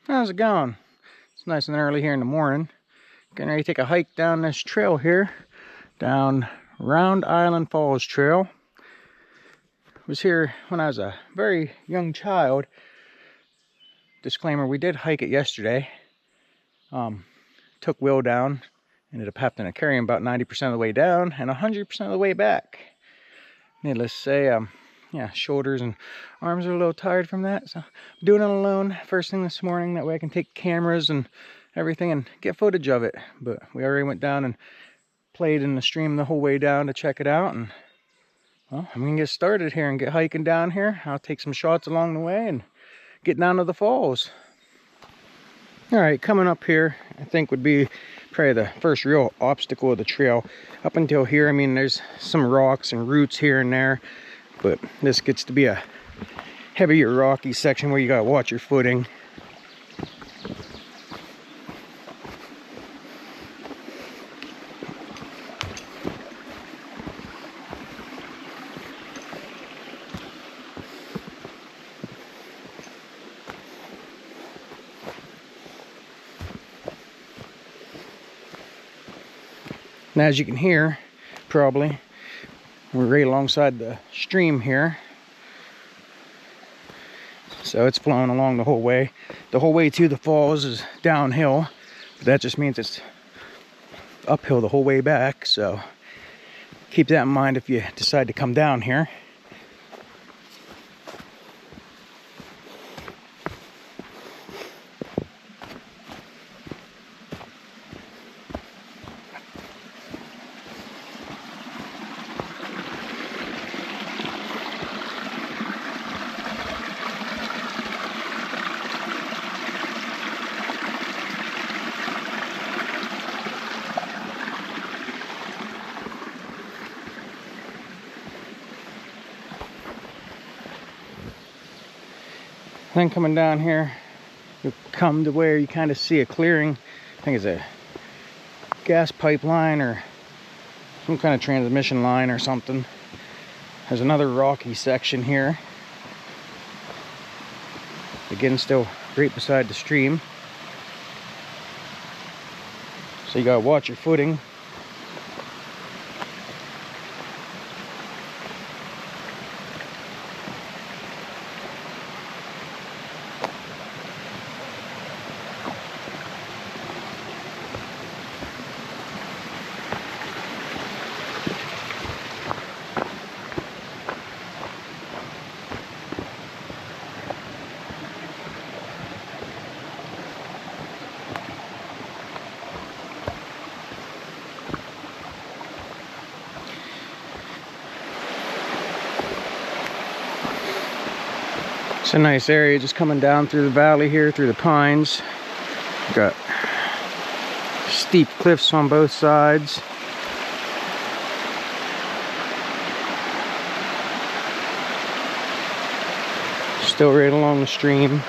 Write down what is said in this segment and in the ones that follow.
How's it going? It's nice and early here in the morning. Getting ready to take a hike down this trail here, down Round Island Falls Trail. I was here when I was a very young child. Disclaimer, we did hike it yesterday. Took Will down. Ended up having to carry him about 90% of the way down and 100% of the way back. Needless to say, yeah, shoulders and arms are a little tired from that, so I'm doing it alone first thing this morning. That way I can take cameras and everything and get footage of it. But we already went down and played in the stream the whole way down to check it out, and well, I'm gonna get started here and get hiking down here. I'll take some shots along the way and get down to the falls. All right, coming up here, I think would be probably the first real obstacle of the trail. Up until here, I mean, there's some rocks and roots here and there, but this gets to be a heavier rocky section where you gotta watch your footing. And as you can hear, probably, we're right alongside the stream here. So it's flowing along the whole way. The whole way to the falls is downhill. But that just means it's uphill the whole way back. So keep that in mind if you decide to come down here. Then coming down here, you come to where you kind of see a clearing. I think it's a gas pipeline or some kind of transmission line or something. There's another rocky section here. Again, still right beside the stream. So you gotta watch your footing. It's a nice area just coming down through the valley here, through the pines. Got steep cliffs on both sides. Still right along the stream.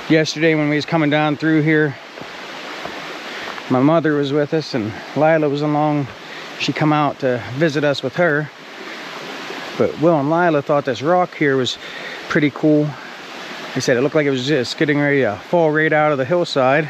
Yesterday when we was coming down through here, my mother was with us and Lila was along. She come out to visit us with her. But Will and Lila thought this rock here was pretty cool. They said it looked like it was just getting ready to fall right out of the hillside.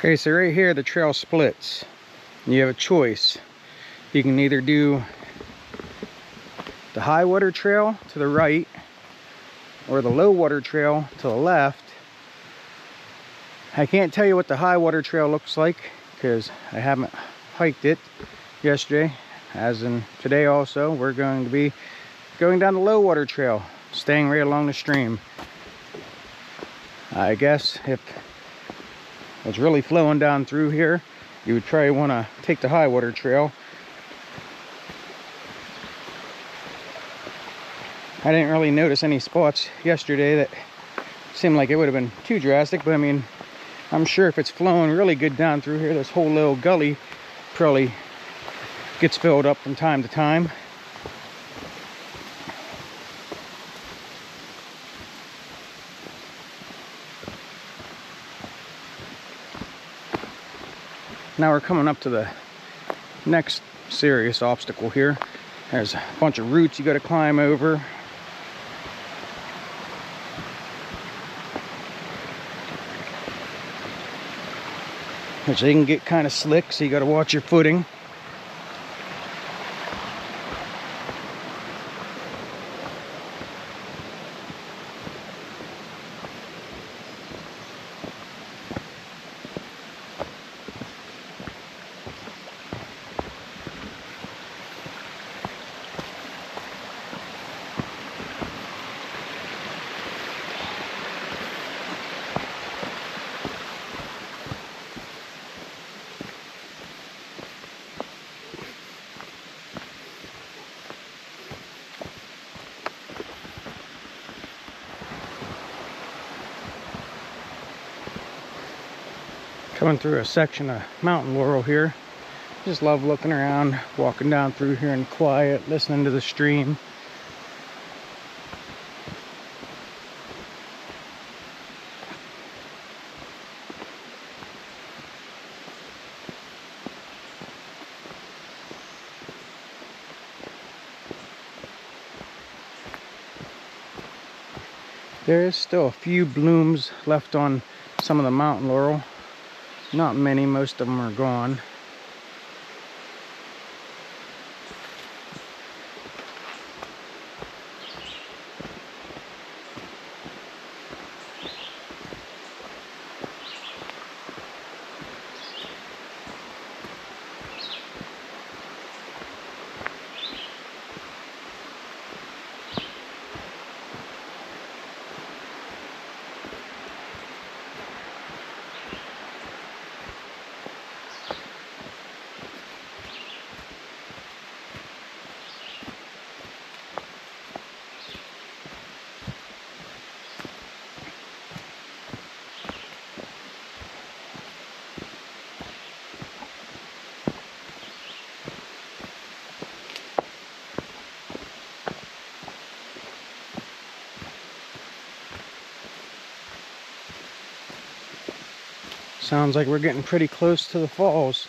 Okay, so right here the trail splits. You have a choice. You can either do the the high water trail to the right or the low water trail to the left. I can't tell you what the high water trail looks like because I haven't hiked it yesterday, as in today also. We're going to be going down the low water trail, staying right along the stream. I guess if it's really flowing down through here, you would probably want to take the high water trail. I didn't really notice any spots yesterday that seemed like it would have been too drastic, but I mean, I'm sure if it's flowing really good down through here, this whole little gully probably gets filled up from time to time. Now we're coming up to the next serious obstacle here. There's a bunch of roots you got to climb over. Which they can get kind of slick, so you got to watch your footing. Coming through a section of mountain laurel here. Just love looking around, walking down through here in quiet, listening to the stream. There is still a few blooms left on some of the mountain laurel. Not many, most of them are gone. Sounds like we're getting pretty close to the falls.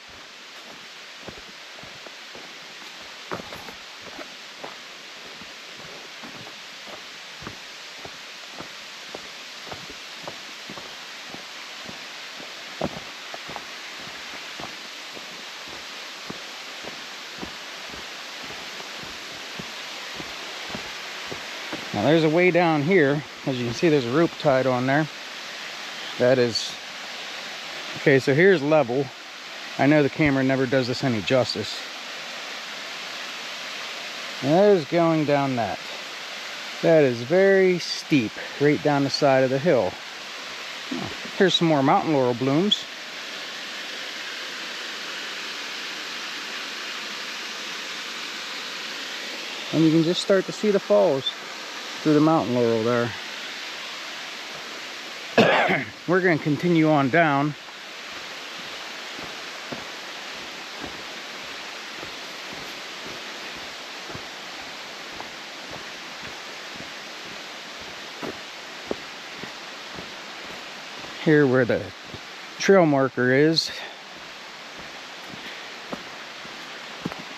Now there's a way down here. As you can see, there's a rope tied on there. That is... Okay, so here's level. I know the camera never does this any justice. And that is going down that. That is very steep, right down the side of the hill. Here's some more mountain laurel blooms. And you can just start to see the falls through the mountain laurel there. We're going to continue on down. Here where the trail marker is,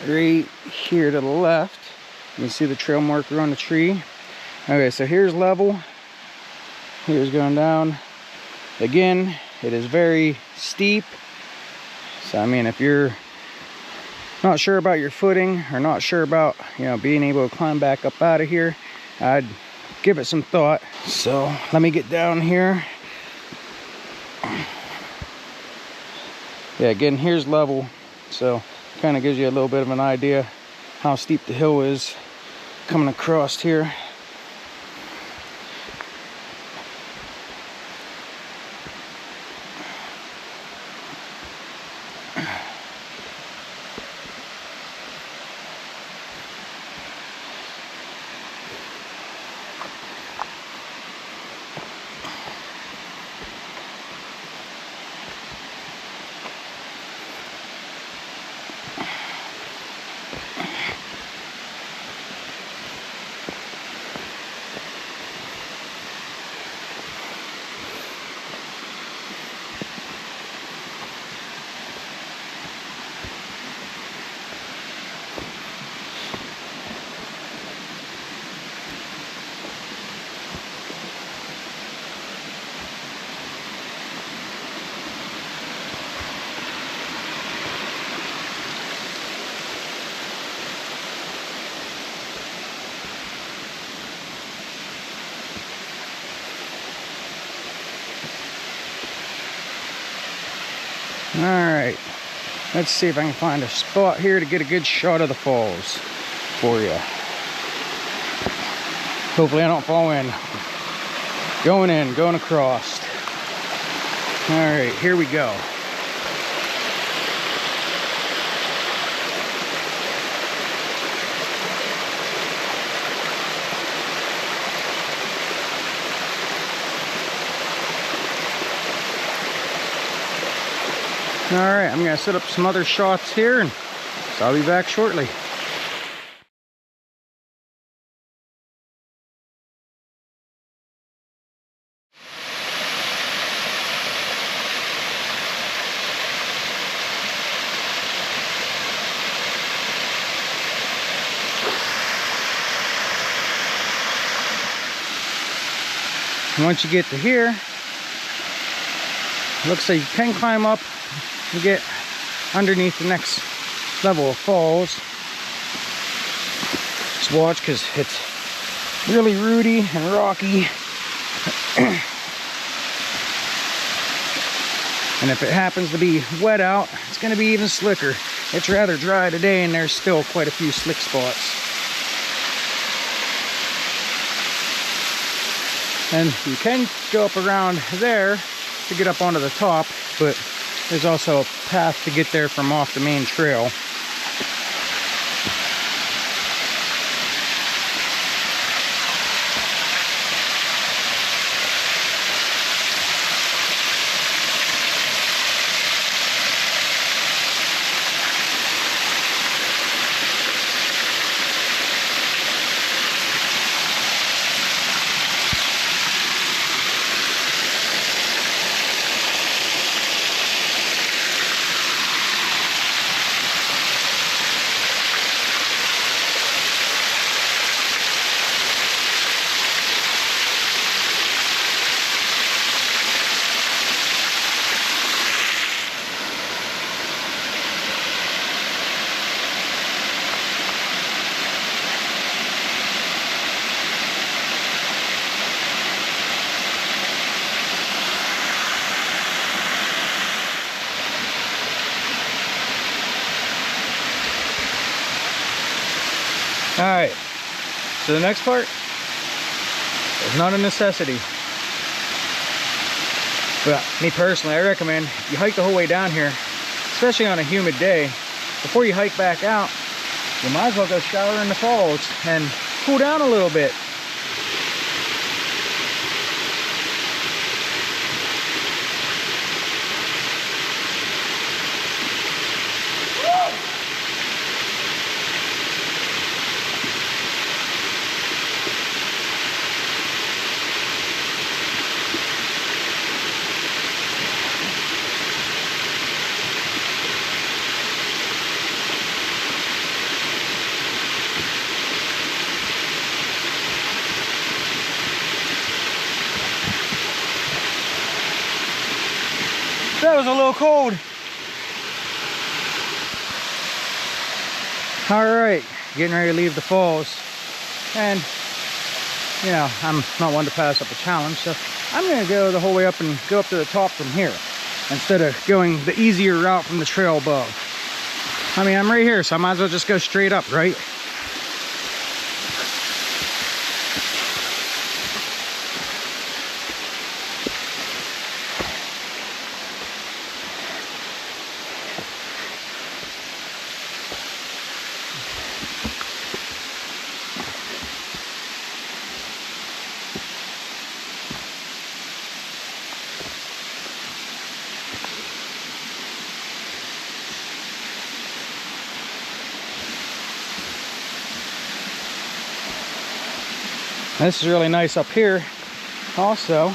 right here to the left, you can see the trail marker on the tree. Okay, so here's level, here's going down. Again, it is very steep, so I mean if you're not sure about your footing, or not sure about, you know, being able to climb back up out of here, I'd give it some thought. So let me get down here. Yeah, again, here's level, so kind of gives you a little bit of an idea how steep the hill is coming across here. Alright, let's see if I can find a spot here to get a good shot of the falls for you. Hopefully I don't fall in. Going across. Alright, here we go. Alright, I'm going to set up some other shots here, and so I'll be back shortly. Once you get to here, it looks like you can climb up and get underneath the next level of falls. Just watch, because it's really rooty and rocky. And if it happens to be wet out, it's going to be even slicker. It's rather dry today, and there's still quite a few slick spots. And you can go up around there to get up onto the top, but there's also a path to get there from off the main trail. Alright, so the next part is not a necessity. But me personally, I recommend you hike the whole way down here, especially on a humid day. Before you hike back out, you might as well go shower in the falls and cool down a little bit. That was a little cold. All right, getting ready to leave the falls, and you know, I'm not one to pass up a challenge, so I'm gonna go the whole way up and go up to the top from here instead of going the easier route from the trail above. I mean, I'm right here, so I might as well just go straight up, right? This is really nice up here also.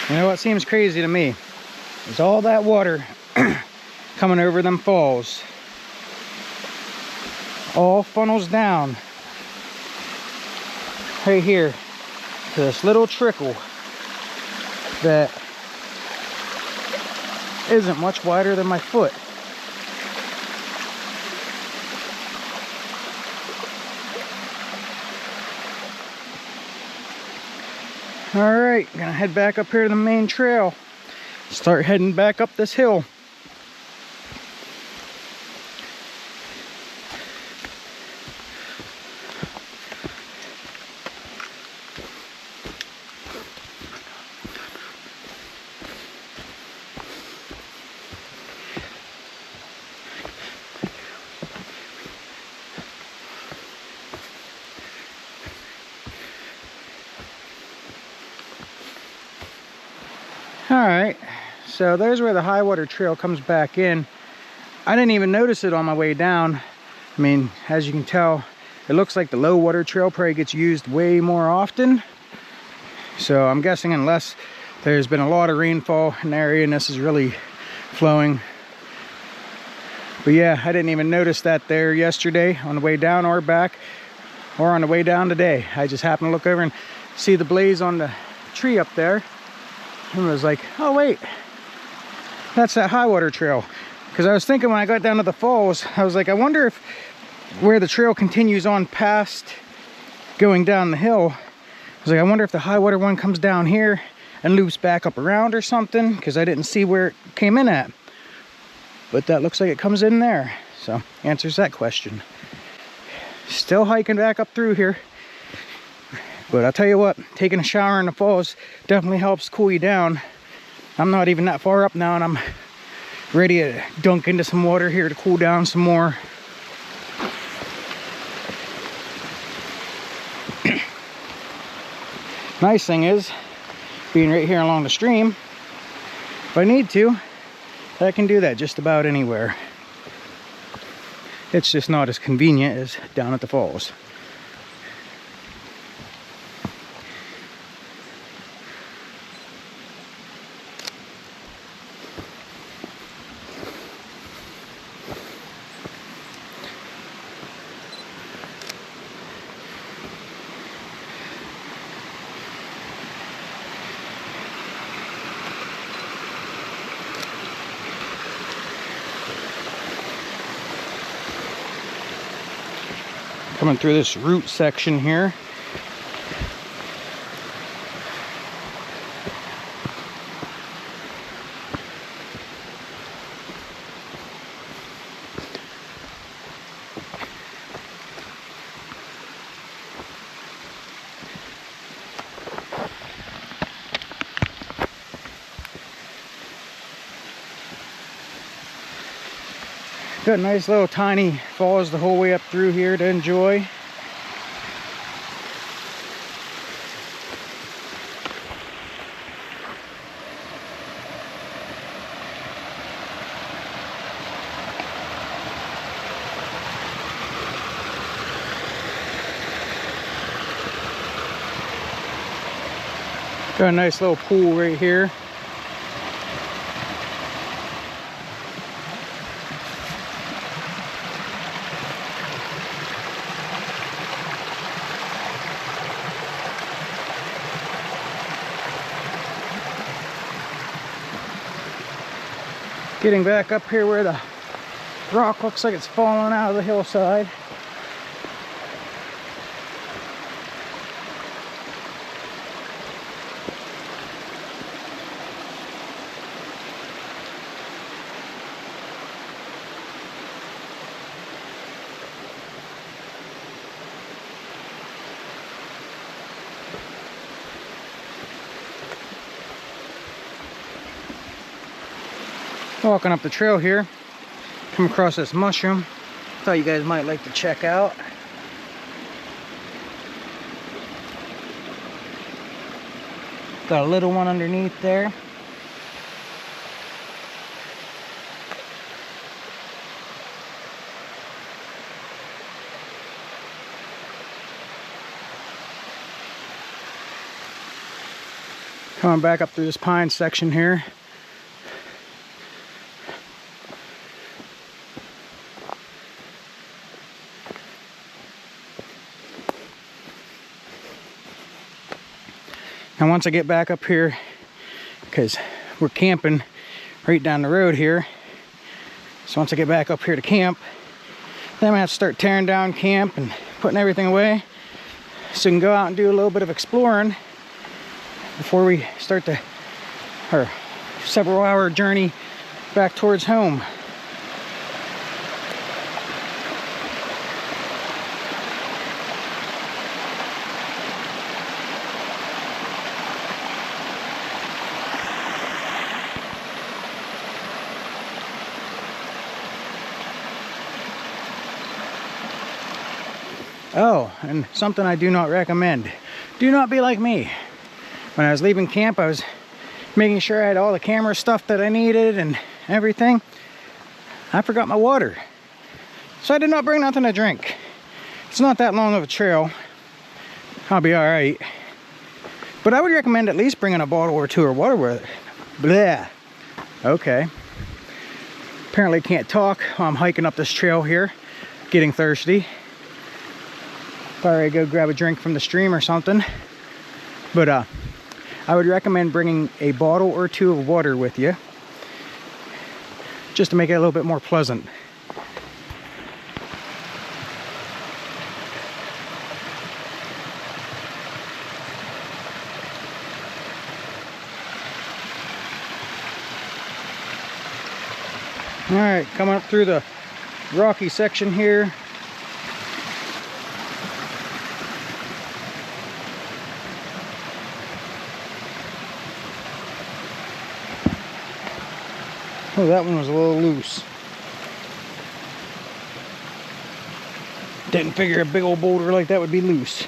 You know what seems crazy to me is all that water coming over them falls all funnels down right here to this little trickle that isn't much wider than my foot. All right, gonna head back up here to the main trail. Start heading back up this hill. All right, so there's where the high water trail comes back in. I didn't even notice it on my way down. I mean, as you can tell, it looks like the low water trail probably gets used way more often. So I'm guessing unless there's been a lot of rainfall in the area and this is really flowing. But yeah, I didn't even notice that there yesterday on the way down or back or on the way down today. I just happened to look over and see the blaze on the tree up there. And was like, oh wait, that's that high water trail. Because I was thinking when I got down to the falls, I was like, I wonder if where the trail continues on past going down the hill, I was like, I wonder if the high water one comes down here and loops back up around or something, because I didn't see where it came in at. But that looks like it comes in there. So answers that question. Still hiking back up through here. But I'll tell you what, taking a shower in the falls definitely helps cool you down. I'm not even that far up now and I'm ready to dunk into some water here to cool down some more. Nice thing is, being right here along the stream, if I need to, I can do that just about anywhere. It's just not as convenient as down at the falls. Coming through this root section here. Got nice little tiny falls the whole way up through here to enjoy. Got a nice little pool right here. Getting back up here where the rock looks like it's falling out of the hillside. Walking up the trail here, come across this mushroom. Thought you guys might like to check out. Got a little one underneath there. Coming back up through this pine section here. Now once I get back up here, because we're camping right down the road here, so once I get back up here to camp, then I'm gonna have to start tearing down camp and putting everything away so we can go out and do a little bit of exploring before we start our several hour journey back towards home. Oh, and something I do not recommend. Do not be like me. When I was leaving camp, I was making sure I had all the camera stuff that I needed and everything. I forgot my water. So I did not bring nothing to drink. It's not that long of a trail. I'll be all right. But I would recommend at least bringing a bottle or two of water with it. Blah. Okay. Apparently can't talk while I'm hiking up this trail here, getting thirsty. Probably go grab a drink from the stream or something. But I would recommend bringing a bottle or two of water with you, just to make it a little bit more pleasant. All right, coming up through the rocky section here. Oh, that one was a little loose. Didn't figure a big old boulder like that would be loose.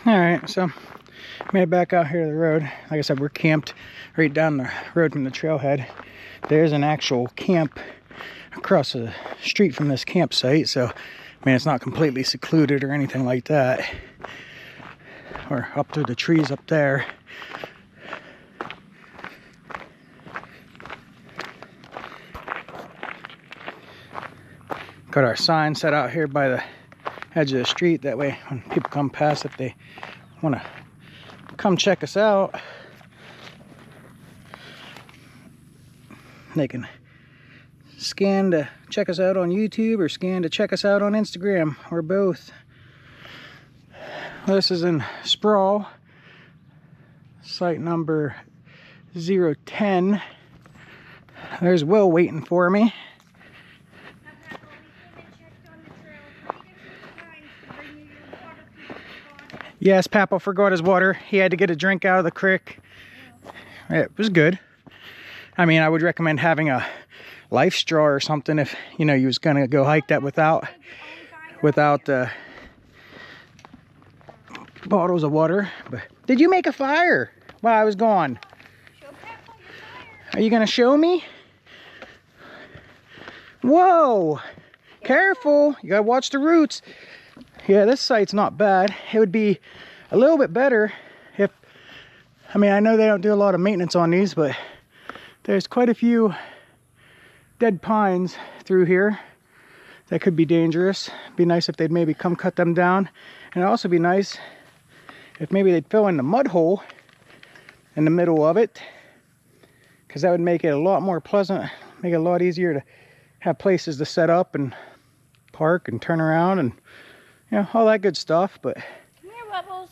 Alright, so made it back out here to the road. Like I said, we're camped right down the road from the trailhead. There's an actual camp across the street from this campsite, so I mean, it's not completely secluded or anything like that. Or up through the trees up there. Got our sign set out here by the edge of the street. That way when people come past, if they want to come check us out, they can scan to check us out on YouTube or scan to check us out on Instagram, or both. This is in Sproul, site number 010. There's Will waiting for me. Yes, Papa forgot his water. He had to get a drink out of the creek. It was good. I mean, I would recommend having a life straw or something if, you know, you was gonna go hike that without bottles of water. But did you make a fire while I was gone? Are you gonna show me? Whoa! Careful! You gotta watch the roots. Yeah, this site's not bad. It would be a little bit better if, I mean, I know they don't do a lot of maintenance on these, but there's quite a few dead pines through here that could be dangerous. Be nice if they'd maybe come cut them down. And it'd also be nice if maybe they'd fill in the mud hole in the middle of it, because that would make it a lot more pleasant, make it a lot easier to have places to set up and park and turn around and, you know, all that good stuff. But come here, Bubbles.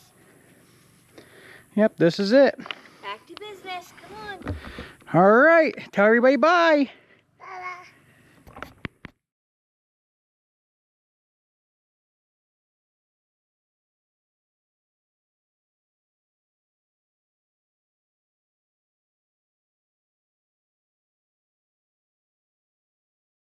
Yep, this is it. Back to business. Come on. All right, tell everybody bye.